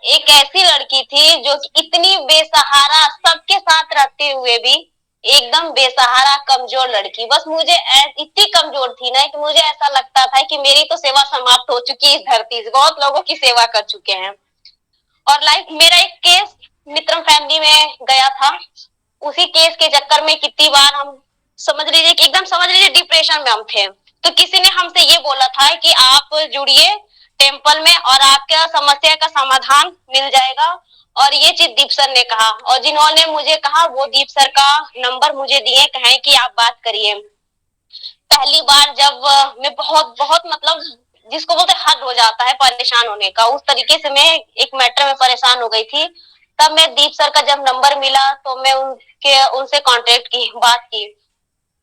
एक ऐसी लड़की थी जो कि इतनी बेसहारा, सबके साथ रहते हुए भी एकदम बेसहारा कमजोर लड़की। बस मुझे इतनी कमजोर थी ना कि मुझे ऐसा लगता था कि मेरी तो सेवा समाप्त हो चुकी है इस धरती से, बहुत लोगों की सेवा कर चुके हैं। और लाइक मेरा एक केस मित्रम फैमिली में गया था, उसी केस के चक्कर में कितनी बार हम समझ लीजिए कि एकदम समझ लीजिए डिप्रेशन में हम थे। तो किसी ने हमसे ये बोला था कि आप जुड़िए टेम्पल में और आपका समस्या का समाधान मिल जाएगा। और ये चीज दीप सर ने कहा, और जिन्होंने मुझे कहा वो दीप सर का नंबर मुझे दिए, कहें कि आप बात करिए। पहली बार जब मैं बहुत बहुत मतलब जिसको बोलते हद हो जाता है परेशान होने का, उस तरीके से मैं एक मैटर में परेशान हो गई थी। तब मैं दीप सर का जब नंबर मिला तो मैं उनसे कांटेक्ट की, बात की।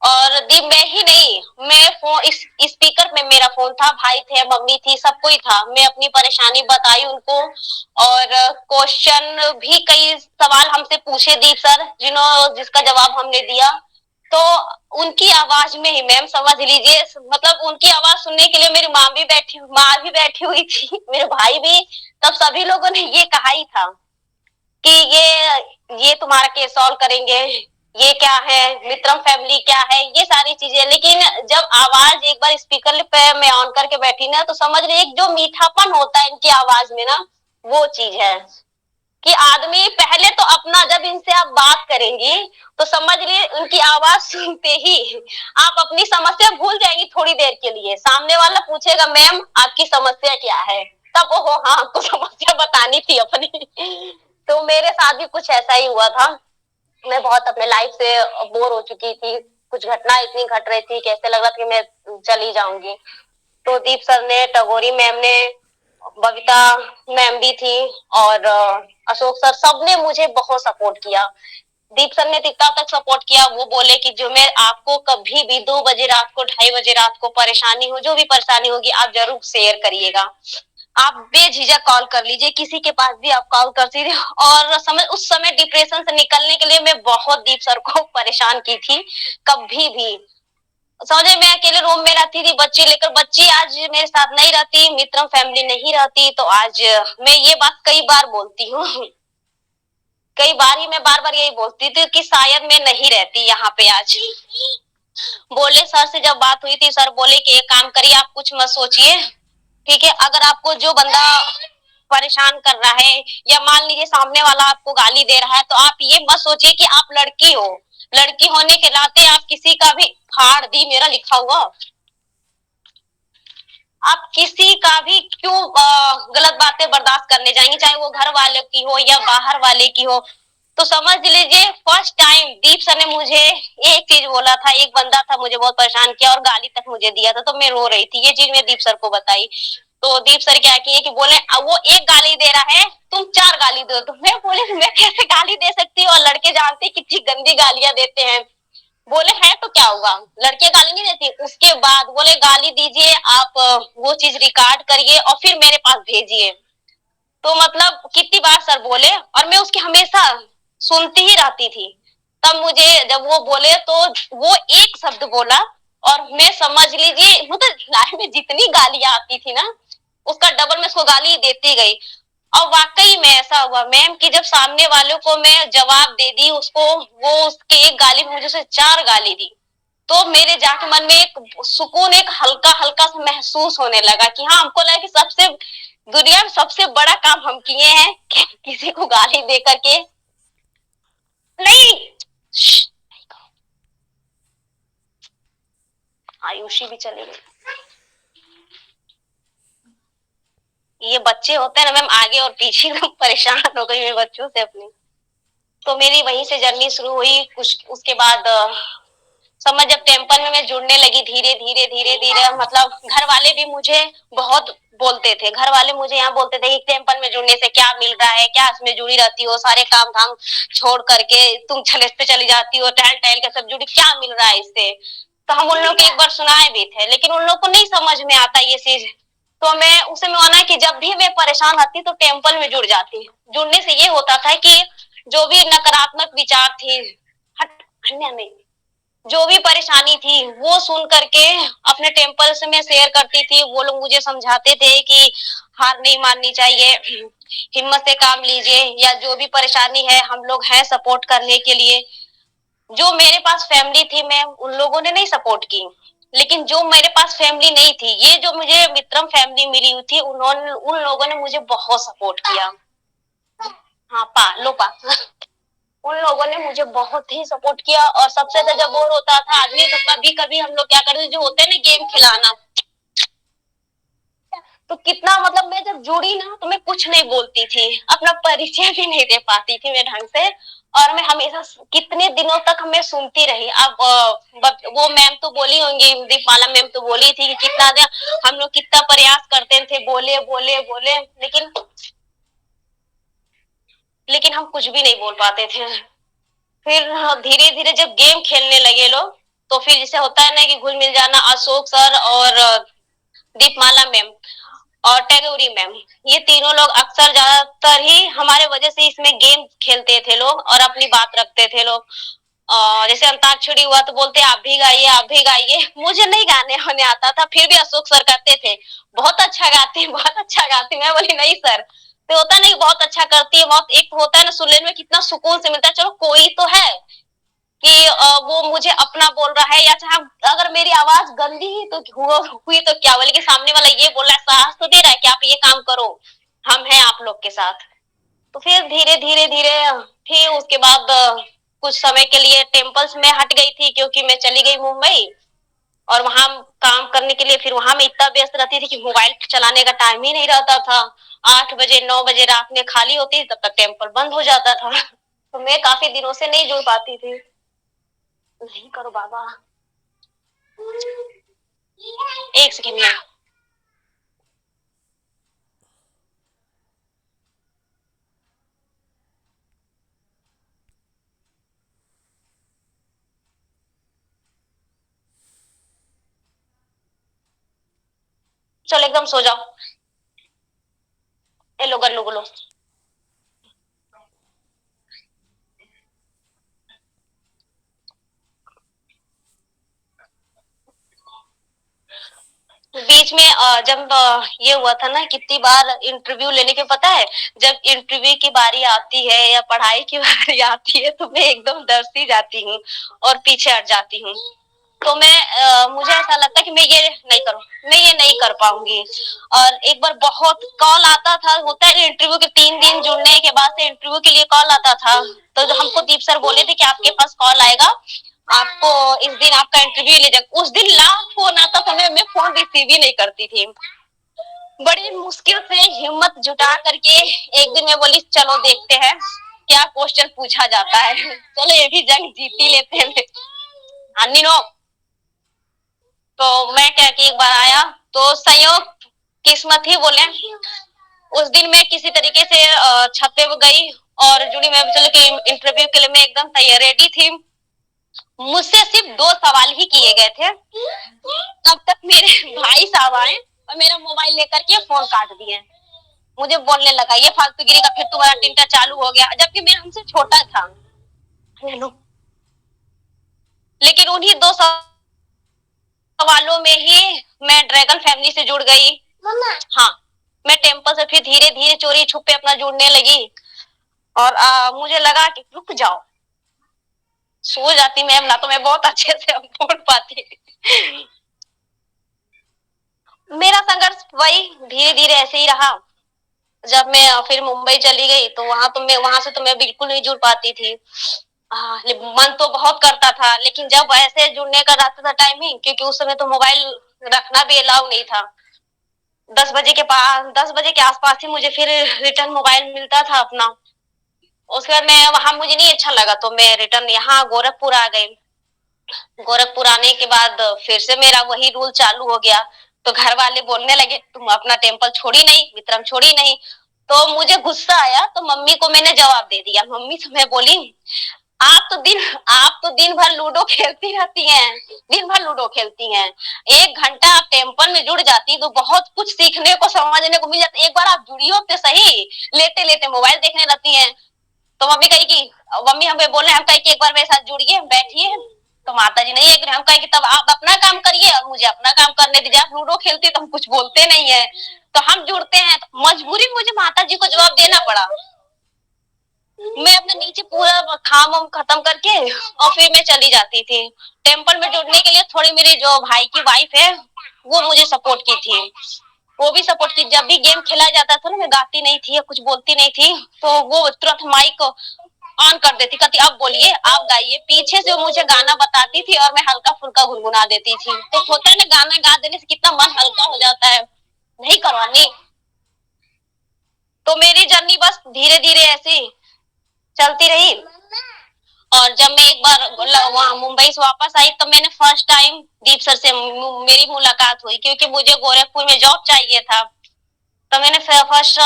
और दीप मैं ही नहीं, मैं फोन इस स्पीकर में मेरा फोन था, भाई थे, मम्मी थी, सब कोई था। मैं अपनी परेशानी बताई उनको, और क्वेश्चन भी कई सवाल हमसे पूछे दीप सर, जिसका जवाब हमने दिया। तो उनकी आवाज में ही मैम समझ लीजिए, मतलब उनकी आवाज सुनने के लिए मेरी माँ भी बैठी हुई थी, मेरे भाई भी। तब सभी लोगों ने ये कहा ही था कि ये तुम्हारा केस सॉल्व करेंगे, ये क्या है, मित्रम फैमिली क्या है, ये सारी चीजें। लेकिन जब आवाज एक बार स्पीकर पे मैं ऑन करके बैठी ना, तो समझ रही एक जो मीठापन होता है इनकी आवाज में ना, वो चीज है कि आदमी पहले तो अपना, जब इनसे आप बात करेंगी तो समझ लिए उनकी आवाज सुनते ही आप अपनी समस्या भूल जाएंगी थोड़ी देर के लिए। सामने वाला पूछेगा मैम आपकी समस्या क्या है, तब ओहो हाँ आपको समस्या बतानी थी अपनी। तो मेरे साथ भी कुछ ऐसा ही हुआ था। मैं बहुत अपने लाइफ से बोर हो चुकी थी, कुछ घटना इतनी घट रही थी कि ऐसे लग रहा था कि मैं चली जाऊंगी। तो दीप सर ने, टगोरी मैम ने, बबीता मैम भी थी, और अशोक सर, सबने मुझे बहुत सपोर्ट किया। दीप सर ने इतना तक सपोर्ट किया, वो बोले कि जो मैं आपको कभी भी 2 बजे रात को, 2:30 बजे रात को परेशानी हो, जो भी परेशानी होगी आप जरूर शेयर करिएगा, आप बेझिझक कॉल कर लीजिए, किसी के पास भी आप कॉल कर दीजिए। और उस समय डिप्रेशन से निकलने के लिए मैं बहुत दीप सर को परेशान की थी। कभी भी समझे, मैं अकेले रूम में रहती थी बच्ची लेकर, बच्ची आज मेरे साथ नहीं रहती, मित्रम फैमिली नहीं रहती, तो आज मैं ये बात कई बार बोलती हूँ। कई बार ही मैं बार बार यही बोलती थी कि शायद मैं नहीं रहती यहाँ पे आज। बोले सर से जब बात हुई थी, सर बोले कि एक काम करिए, आप कुछ मत सोचिए, ठीक है। अगर आपको जो बंदा परेशान कर रहा है, या मान लीजिए सामने वाला आपको गाली दे रहा है, तो आप ये मत सोचिए कि आप लड़की हो, लड़की होने के नाते आप किसी का भी, फाड़ दी मेरा लिखा हुआ, आप किसी का भी क्यों गलत बातें बर्दाश्त करने जाएंगे, चाहे वो घर वाले की हो या बाहर वाले की हो। तो समझ लीजिए फर्स्ट टाइम दीप सर ने मुझे एक चीज बोला था, एक बंदा था मुझे बहुत परेशान किया और गाली तक मुझे दिया था, तो मैं रो रही थी, ये चीज मैं दीप सर को बताई। तो दीप सर क्या किए कि बोले वो एक गाली दे रहा है, तुम 4 गाली दो। तो मैं बोले मैं कैसे गाली दे सकती हूँ, और लड़के जानते कितनी गंदी गालियां देते हैं। बोले है तो क्या हुआ, लड़के गाली नहीं देती। उसके बाद बोले गाली दीजिए आप, वो चीज रिकॉर्ड करिए और फिर मेरे पास भेजिए। तो मतलब कितनी बार सर बोले, और मैं उसकी हमेशा सुनती ही रहती थी। तब मुझे जब वो बोले तो वो एक शब्द बोला, और मैं समझ लीजिए मतलब लाइफ में जितनी गालियां आती थी ना, उसका डबल मैं उसको गाली देती गई। और वाकई में ऐसा हुआ मैम कि जब सामने वालों को मैं जवाब दे दी उसको, वो उसके एक गाली में मुझे उसे 4 गाली दी। तो मेरे जाके मन में एक सुकून, एक हल्का हल्का सा महसूस होने लगा कि हाँ, हमको लगा कि सबसे दुनिया में सबसे बड़ा काम हम किए हैं कि किसी को गाली दे करके नहीं। आयुषी भी चली गई। ये बच्चे होते हैं ना मैम, आगे और पीछे परेशान हो गई मैं बच्चों से अपनी। तो मेरी वहीं से जर्नी शुरू हुई। कुछ उसके बाद समझ, जब टेम्पल में मैं जुड़ने लगी धीरे धीरे धीरे धीरे, मतलब घर वाले भी मुझे बहुत बोलते थे, घर वाले मुझे यहाँ बोलते थे कि टेम्पल में जुड़ने से क्या मिल रहा है, क्या इसमें जुड़ी रहती हो, सारे काम धाम छोड़ करके तुम छलेस पे चली जाती हो, टहल टहल के सब जुड़ी, क्या मिल रहा है इससे। तो हम उन लोग को एक बार सुनाए भी थे, लेकिन उन लोग को नहीं समझ में आता ये चीज। तो मैं उसे में माना कि जब भी मैं परेशान आती तो टेम्पल में जुड़ जाती। जुड़ने से ये होता था कि जो भी नकारात्मक विचार थी, हट अन्य नहीं, जो भी परेशानी थी वो सुन करके अपने टेम्पल से मैं शेयर करती थी। वो लोग मुझे समझाते थे कि हार नहीं माननी चाहिए, हिम्मत से काम लीजिए, या जो भी परेशानी है हम लोग हैं सपोर्ट करने के लिए। जो मेरे पास फैमिली थी मैं उन लोगों ने नहीं सपोर्ट की, लेकिन जो मेरे पास फैमिली नहीं थी, ये जो मुझे मित्रम फैमिली मिली हुई थी, उन्होंने उन लोगों ने मुझे बहुत सपोर्ट किया। हाँ पा लो पा उन लोगों ने मुझे बहुत ही सपोर्ट किया। और सबसे ज्यादा जब बोर होता था आदमी तो कभी कभी हम लोग क्या करते, जो होते हैं ना गेम खिलाना, तो कितना मतलब मैं जब जुड़ी ना तो मैं कुछ नहीं बोलती थी, अपना परिचय भी नहीं दे पाती थी मैं ढंग से। और मैं हमेशा कितने दिनों तक मैं सुनती रही। अब वो मैम तो बोली होंगी, दीपमाला मैम तो बोली थी कि कितना हम लोग कितना प्रयास करते थे, बोले बोले बोले, लेकिन हम कुछ भी नहीं बोल पाते थे। फिर धीरे धीरे जब गेम खेलने लगे लोग, तो फिर जैसे होता है ना कि घुल मिल जाना, अशोक सर और दीपमाला मैम और टैगोरी मैम, ये तीनों लोग अक्सर ज्यादातर ही हमारे वजह से इसमें गेम खेलते थे लोग और अपनी बात रखते थे लोग। जैसे अंताक्षरी हुआ तो बोलते आप भी गाइए आप भी गाइए। मुझे नहीं गाने होने आता था, फिर भी अशोक सर कहते थे बहुत अच्छा गाती है बहुत अच्छा गाती है। मैं बोली नहीं सर, तो होता नहीं बहुत अच्छा करती है, बहुत एक होता है ना सुनने में कितना सुकून से मिलता है, चलो कोई तो है कि वो मुझे अपना बोल रहा है। या चाहे अगर मेरी आवाज गंदी ही तो हुई तो क्या हुआ, लेकिन सामने वाला ये बोल रहा है, साहस तो दे रहा है कि आप ये काम करो, हम हैं आप लोग के साथ। तो फिर धीरे धीरे धीरे फिर उसके बाद कुछ समय के लिए टेम्पल्स में हट गई थी, क्योंकि मैं चली गई मुंबई और वहां काम करने के लिए। फिर वहां मैं इतना व्यस्त रहती थी कि मोबाइल चलाने का टाइम ही नहीं रहता था। 8 बजे 9 बजे रात में खाली होती तब तक टेम्पल बंद हो जाता था। तो मैं काफी दिनों से नहीं जुड़ पाती थी। नहीं करो बाबा, एक सेकेंड में। चलो एकदम सो जाओ, ए लो गल्लू गुलो। बीच में जब ये हुआ था ना, कितनी बार इंटरव्यू लेने के, पता है जब इंटरव्यू की बारी आती है या पढ़ाई की बारी आती है तो मैं एकदम डर सी जाती हूँ और पीछे हट जाती हूँ। तो मैं मुझे ऐसा लगता है कि मैं ये नहीं करूँ, मैं ये नहीं कर पाऊंगी। और एक बार बहुत कॉल आता था, होता है इंटरव्यू के 3 दिन जुड़ने के बाद से इंटरव्यू के लिए कॉल आता था। तो जो हमको दीप सर बोले थे कि आपके पास कॉल आएगा, आपको इस दिन आपका इंटरव्यू ले जाएगा। उस दिन लास्ट फोन आता था, मैं फोन रिसीव ही नहीं करती थी। बड़ी मुश्किल से हिम्मत जुटा करके एक दिन मैं बोली चलो देखते हैं क्या क्वेश्चन पूछा जाता है, चलो ये भी जंग जीत ही लेते हैं। अन्नी नो, तो मैं क्या कि एक बार आया तो संयोग किस्मत ही बोले, उस दिन मैं किसी तरीके से छत पे गई और जुड़ी। मैं चलो कि इंटरव्यू के लिए मैं एकदम तैयार रेडी थी। मुझसे सिर्फ 2 सवाल ही किए गए थे, तब तक मेरे भाई साहब आए और मेरा मोबाइल लेकर के फोन काट दिए। मुझे बोलने लगा ये फालतूगिरी का फिर तुम्हारा टिंटा चालू हो गया, जबकि मेरा हमसे छोटा था। लेकिन उन्हीं 2 सवालों में ही मैं ड्रैगन फैमिली से जुड़ गई। हाँ, मैं टेम्पल से फिर धीरे धीरे चोरी छुपे अपना जुड़ने लगी। और मुझे लगा कि रुक जाओ, सो जाती मैम ना तो मैं बहुत अच्छे से पढ़ पाती। मेरा संघर्ष वही धीरे धीरे ऐसे ही रहा। जब मैं फिर मुंबई चली गई तो वहां से तो मैं बिल्कुल नहीं जुड़ पाती थी। मन तो बहुत करता था, लेकिन जब ऐसे जुड़ने का रहता था टाइमिंग, क्योंकि उस समय तो मोबाइल रखना भी अलाउ नहीं था। 10 बजे के आसपास ही मुझे फिर रिटर्न मोबाइल मिलता था अपना। उसके बाद मैं वहां मुझे नहीं अच्छा लगा तो मैं रिटर्न यहाँ गोरखपुर आ गई। गोरखपुर आने के बाद फिर से मेरा वही रूल चालू हो गया। तो घर वाले बोलने लगे तुम अपना टेम्पल छोड़ी नहीं, विक्रम छोड़ी नहीं। तो मुझे गुस्सा आया तो मम्मी को मैंने जवाब दे दिया। मम्मी से मैं बोली आप तो दिन भर लूडो खेलती रहती हैं, दिन भर लूडो खेलती हैं। 1 घंटा आप टेम्पल में जुड़ जाती तो बहुत कुछ सीखने को समझने को मिल जाता। एक बार आप जुड़ियो तो सही, लेटे लेटे मोबाइल देखने लगती हैं। तो मम्मी कही कि मम्मी हमें बोले हम कही कि एक बार मेरे साथ जुड़िए बैठिए, तो माता जी नहीं एग्री, हम कहे कि तब आप अपना काम करिए और मुझे अपना काम करने दीजिए, आप लूडो खेलती तो हम कुछ बोलते नहीं है, तो हम जुड़ते हैं, तो मजबूरी मुझे माता जी को जवाब देना पड़ा। मैं अपने नीचे पूरा काम वाम खत्म करके और फिर मैं चली जाती थी टेम्पल में जुड़ने के लिए। थोड़ी मेरी जो भाई की वाइफ है वो मुझे सपोर्ट की थी, वो भी सपोर्ट की। जब भी गेम खेला जाता था ना, मैं गाती नहीं थी या कुछ बोलती नहीं थी, तो वो तुरंत माइक ऑन कर देती, कहती अब बोलिए, आप गाइए। पीछे से वो मुझे गाना बताती थी और मैं हल्का फुल्का गुनगुना देती थी। तो होता है ना, गाना गा देने से कितना मन हल्का हो जाता है। नहीं करवानी। तो मेरी जर्नी बस धीरे धीरे ऐसी चलती रही। और जब मैं एक बार वहाँ मुंबई से वापस आई, तो मैंने फर्स्ट टाइम दीप सर से मेरी मुलाकात हुई, क्योंकि मुझे गोरखपुर में जॉब चाहिए था। तो मैंने फर्स्ट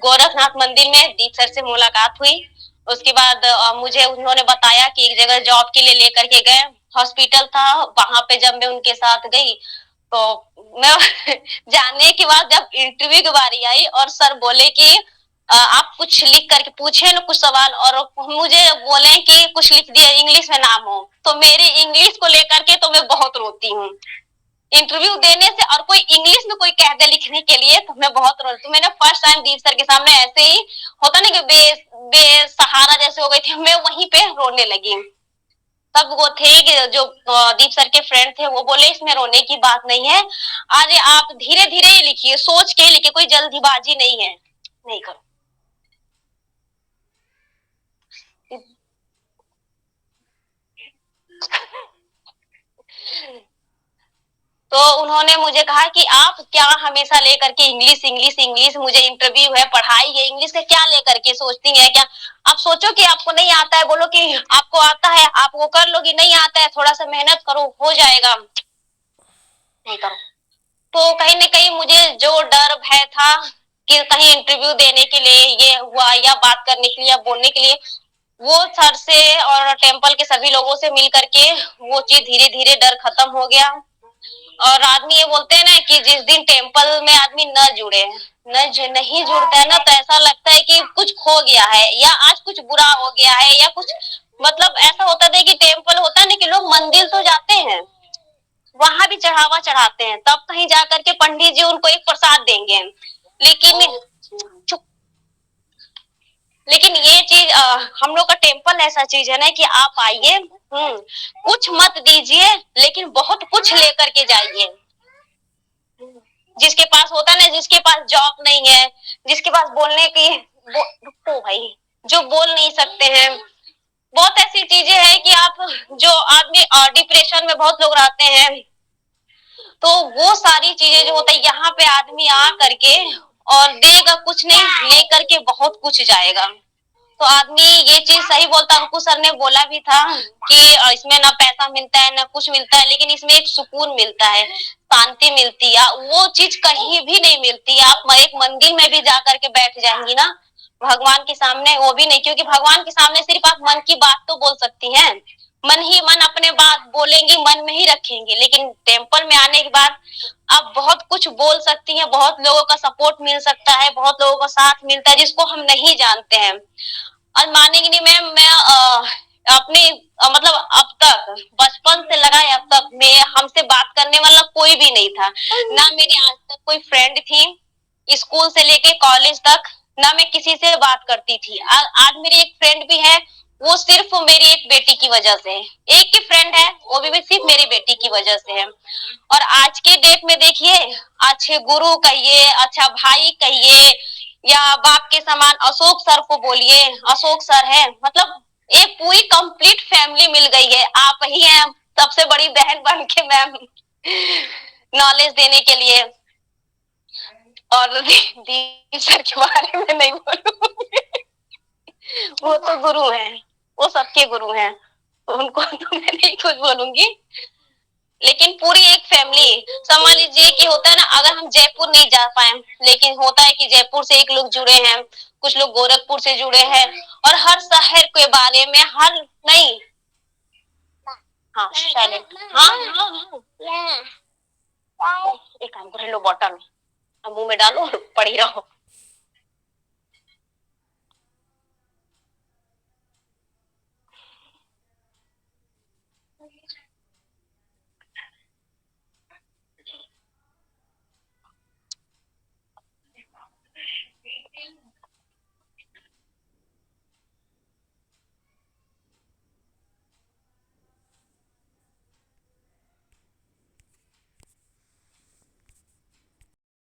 गोरखनाथ मंदिर में दीप सर से मुलाकात हुई। उसके बाद मुझे उन्होंने बताया कि एक जगह जॉब के लिए लेकर के गए, हॉस्पिटल था वहां पे। जब मैं उनके साथ गई तो मैं जाने के बाद जब इंटरव्यू की बारी आई और सर बोले कि आप कुछ लिख करके पूछे ना कुछ सवाल, और मुझे बोले कि कुछ लिख दिया इंग्लिश में नाम हो, तो मेरी इंग्लिश को लेकर के तो मैं बहुत रोती हूँ। इंटरव्यू देने से और कोई इंग्लिश में कोई कह दे लिखने के लिए तो मैं बहुत रोती हूँ। मैंने फर्स्ट टाइम दीप सर के सामने ऐसे ही होता ना कि बेसहारा जैसे हो गई थी, मैं वहीं पे रोने लगी। तब वो थे कि जो दीप सर के फ्रेंड थे, वो बोले इसमें रोने की बात नहीं है, आज आप धीरे धीरे ही लिखिए, सोच के लिखिए, कोई जल्दीबाजी नहीं है। नहीं करो। तो उन्होंने मुझे कहा कि आप क्या हमेशा लेकर के इंग्लिश इंग्लिश इंग्लिश, मुझे इंटरव्यू है, पढ़ाई है, इंग्लिश का क्या लेकर के सोचती हैं क्या? आप सोचो कि आपको नहीं आता है, बोलो कि आपको आता है, आप वो कर लोगी। नहीं आता है, थोड़ा सा मेहनत करो, हो जाएगा। नहीं करो। तो कहीं ना कहीं मुझे जो डर भय था कि कहीं इंटरव्यू देने के लिए ये हुआ, या बात करने के लिए, या बोलने के लिए, वो सर से और टेम्पल के सभी लोगों से मिल करके वो चीज धीरे धीरे डर खत्म हो गया। और आदमी ये बोलते हैं ना कि जिस दिन टेम्पल में आदमी न जुड़े, नहीं जुड़ता है ना, तो ऐसा लगता है कि कुछ खो गया है, या आज कुछ बुरा हो गया है, या कुछ मतलब ऐसा होता है कि टेम्पल होता है ना कि लोग मंदिर तो जाते हैं, वहां भी चढ़ावा चढ़ाते हैं, तब कहीं जाकर के पंडित जी उनको एक प्रसाद देंगे। लेकिन चुप। लेकिन ये चीज हम लोग का टेम्पल ऐसा चीज है ना कि आप आइए, कुछ मत दीजिए, लेकिन बहुत कुछ लेकर के जाइए। जिसके पास होता है ना, जिसके पास जॉब नहीं है, जिसके पास बोलने की रुको भाई, जो बोल नहीं सकते हैं, बहुत ऐसी चीजें हैं कि आप जो आदमी डिप्रेशन में बहुत लोग रहते हैं, तो वो सारी चीजें जो होता है यहाँ पे आदमी आ करके और देगा कुछ नहीं, ले करके बहुत कुछ जाएगा। तो आदमी ये चीज सही बोलता, अंकुश सर ने बोला भी था कि इसमें ना पैसा मिलता है ना कुछ मिलता है, लेकिन इसमें एक सुकून मिलता है, शांति मिलती है, वो चीज कहीं भी नहीं मिलती। आप एक मंदिर में भी जा करके बैठ जाएंगी ना भगवान के सामने, वो भी नहीं, क्योंकि भगवान के सामने सिर्फ आप मन की बात तो बोल सकती हैं, मन ही मन अपने बात बोलेंगी, मन में ही रखेंगे। लेकिन टेम्पल में आने के बाद आप बहुत कुछ बोल सकती हैं, बहुत लोगों का सपोर्ट मिल सकता है, बहुत लोगों का साथ मिलता है जिसको हम नहीं जानते हैं। और मानेंगे नहीं मैम, मैं अपने मतलब अब तक बचपन से लगा है, अब तक मैं हमसे बात करने वाला कोई भी नहीं था ना, मेरी आज तक कोई फ्रेंड थी स्कूल से लेके कॉलेज तक, ना मैं किसी से बात करती थी। आज मेरी एक फ्रेंड भी है, वो सिर्फ मेरी एक बेटी की वजह से, एक ही फ्रेंड है, वो भी सिर्फ मेरी बेटी की वजह से है। और आज के डेट में देखिए, अच्छे गुरु कहिए, अच्छा भाई कहिए, या बाप के समान अशोक सर को बोलिए, अशोक सर है, मतलब एक पूरी कंप्लीट फैमिली मिल गई है। आप ही हैं सबसे बड़ी बहन बन के मैम नॉलेज देने के लिए। और दीप सर के बारे में नहीं बोलूंगी, वो तो गुरु हैं, वो सबके गुरु हैं, उनको तो मैं नहीं कुछ बोलूंगी। लेकिन पूरी एक फैमिली समझ लीजिए कि होता है ना, अगर हम जयपुर नहीं जा पाए, लेकिन होता है कि जयपुर से एक लोग जुड़े हैं, कुछ लोग गोरखपुर से जुड़े हैं, और हर शहर के बारे में हर नहीं, हाँ साइलेंट, हाँ हाँ हाँ, एक काम करो, लो बॉटल मुंह में डालो और पड़ी रहो।